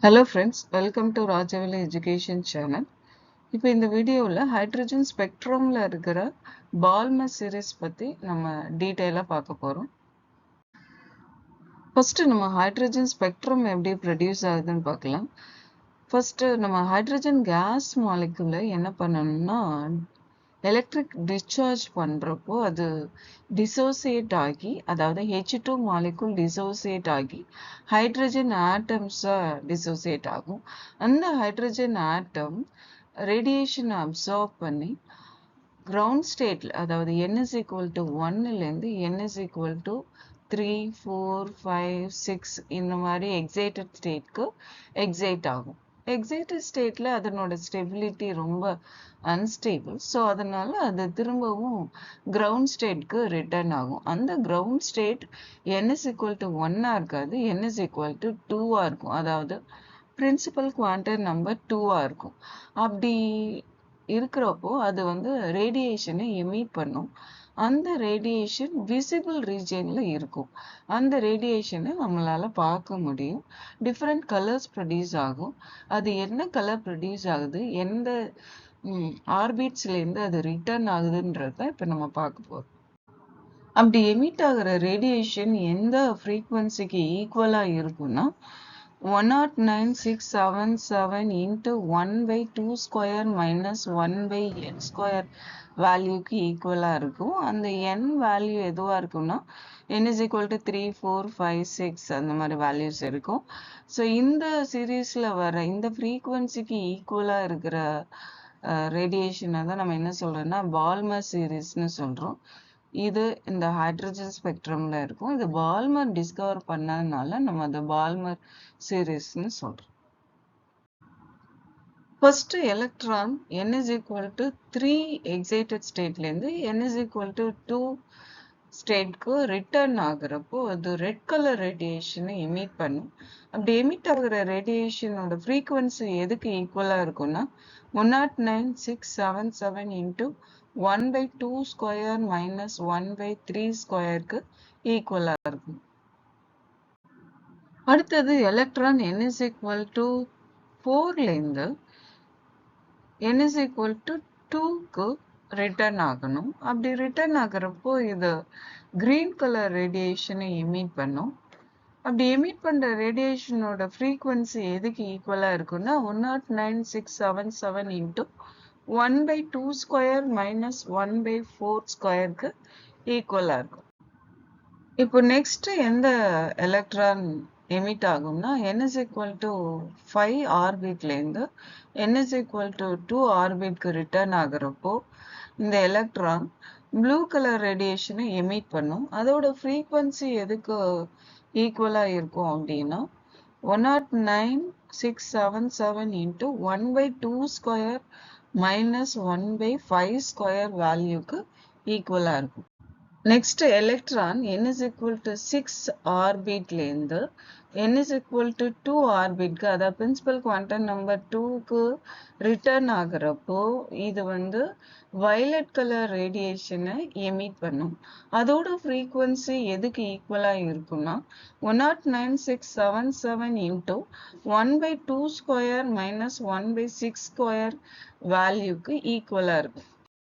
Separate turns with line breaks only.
Hello friends, welcome to Rajavali Education Channel. இப்போ இந்த வீடியோவில் ஹைட்ரஜன் ஸ்பெக்ட்ரமில் இருக்கிற பால்மர் சீரிஸ் பற்றி நம்ம டீட்டெயிலாக பார்க்க போகிறோம். ஃபஸ்ட்டு நம்ம ஹைட்ரஜன் ஸ்பெக்ட்ரம் எப்படி ப்ரொடியூஸ் ஆகுதுன்னு பார்க்கலாம். ஃபஸ்ட்டு நம்ம ஹைட்ரஜன் கேஸ் மாலிகுலை என்ன பண்ணணும்னா எலக்ட்ரிக் டிஸ்சார்ஜ் பண்ணுறப்போ அது டிசோசியேட் ஆகி, அதாவது H2 மாலிகுல் டிசோசியேட் ஆகி ஹைட்ரஜன் ஆட்டம்ஸாக டிசோசியேட் ஆகும். அந்த ஹைட்ரஜன் ஆட்டம் ரேடியேஷனை அப்சார்ப் பண்ணி கிரவுண்ட் ஸ்டேட்டில், அதாவது n is equal to 1லேருந்து n is equal to 3, 4, 5, 6 இந்த மாதிரி எக்ஸைட்டட் ஸ்டேட்க்கு எக்ஸைட் ஆகும். எக்ஸைட்டட் ஸ்டேட்டில் அதனோட ஸ்டெபிலிட்டி ரொம்ப அன்ஸ்டேபிள். ஸோ அதனால அது திரும்பவும் கிரவுண்ட் ஸ்டேட்க்கு ரிட்டர்ன் ஆகும். அந்த ground state n is equal to 1 இருக்காது, n is equal to 2 இருக்கும். அதாவது பிரின்சிபல் குவாண்டம் நம்பர் 2 இருக்கும். அப்படி இருக்கிறப்போ அது ரேடியேஷனை எமிட் பண்ணும். அந்த ரேடியேஷன் விசிபிள் ரீஜியன்ல இருக்கும். அந்த ரேடியேஷனை நம்மளால பார்க்க முடியும். டிஃப்ரெண்ட் கலர்ஸ் ப்ரொடியூஸ் ஆகும். அது என்ன கலர் ப்ரொடியூஸ் ஆகுது, எந்த ஆர்பிட்ஸ்லேருந்து அது ரிட்டர்ன் ஆகுதுன்றத இப்போ நம்ம பார்க்க போகிறோம். அப்படி எமிட் ஆகிற ரேடியேஷன் எந்த ஃப்ரீக்வன்சிக்கு ஈக்குவலாக இருக்குன்னா 109,677 into 1/2 square minus 1/n square வேல்யூக்கு ஈக்குவலாக இருக்கும். அந்த n வேல்யூ எதுவாக இருக்கும்னா n is equal to 3, 4, 5, 6 அந்த மாதிரி வேல்யூஸ் இருக்கும். ஸோ இந்த சீரீஸில் வர இந்த ஃப்ரீக்குவன்சிக்கு ஈக்குவலாக இருக்கிற ரேடியேஷனை தான் நம்ம என்ன சொல்கிறோன்னா பால்மர் சீரீஸ்னு சொல்கிறோம். இது இந்த ஹைட்ரஜன் ஸ்பெக்ட்ரம்ல இருக்கும். இது பால்மர் டிஸ்கவர் பண்ணதுனால நம்ம அதை பால்மர் சீரீஸ்னு சொல்றோம். First electron n is equal to 3 excited ஸ்டேட்லேருந்து n is equal to 2 ஸ்டேட்க்கு ரிட்டர்ன் ஆகுறப்போ அது ரெட் கலர் ரேடியேஷனை எமிட் பண்ணும். அப்படி எமிட் ஆகுற ரேடியேஷனோட ஃப்ரீக்குவன்சி எதுக்கு ஈக்குவலாக இருக்கும்னா 109,677 into 1/2 square minus 1/3 ஸ்கொயருக்கு ஈக்குவலாக இருக்கும். அடுத்தது electron n is equal to 4லேருந்து n is equal to 2க்கு ரிட்டர்ன் ஆகணும். அப்படி ரிட்டர்ன் ஆகிறப்போ இது கிரீன் கலர் ரேடியேஷனை எமிட் பண்ணும். அப்படி எமிட் பண்ணுற ரேடியேஷனோட ஃப்ரீக்குவன்சி எதுக்கு ஈக்குவலாக இருக்குன்னா 109,677 into 1/2 ஸ்கொயர் மைனஸ் 1/4 ஸ்கொயருக்கு ஈக்குவலாக இருக்கும். இப்போ நெக்ஸ்ட் எந்த எலக்ட்ரான் எமிட் ஆகும்னா n is equal to 5 ஆர்பிட்லேருந்து n is equal to 2 ஆர்பிட்க்கு ரிட்டர்ன் ஆகிறப்போ இந்த எலக்ட்ரான் ப்ளூ கலர் ரேடியேஷனை எமிட் பண்ணும். அதோட ஃப்ரீக்வன்சி எதுக்கு ஈக்குவலாக இருக்கும் அப்படின்னா 109,677 into 1/2 ஸ்கொயர் மைனஸ் 1/5 ஸ்கொயர் வேல்யூக்கு ஈக்குவலாக இருக்கும். Next electron n is equal to 6 ஆர்பிட்லேருந்து n is equal to 2 ஆர்பிட்க்கு, அதாவது பிரின்சிபல் குவாண்டம் நம்பர் 2க்கு ரிட்டர்ன் ஆகிறப்போ இது வயலட் கலர் ரேடியேஷனை எமிட் பண்ணும். அதோட ஃப்ரீக்குவன்சி எதுக்கு ஈக்குவலாக இருக்குன்னா 109,677 into 1/2 ஸ்கொயர் மைனஸ் 1/6 ஸ்கொயர் வேல்யூக்கு ஈக்குவலாக இருக்கும்.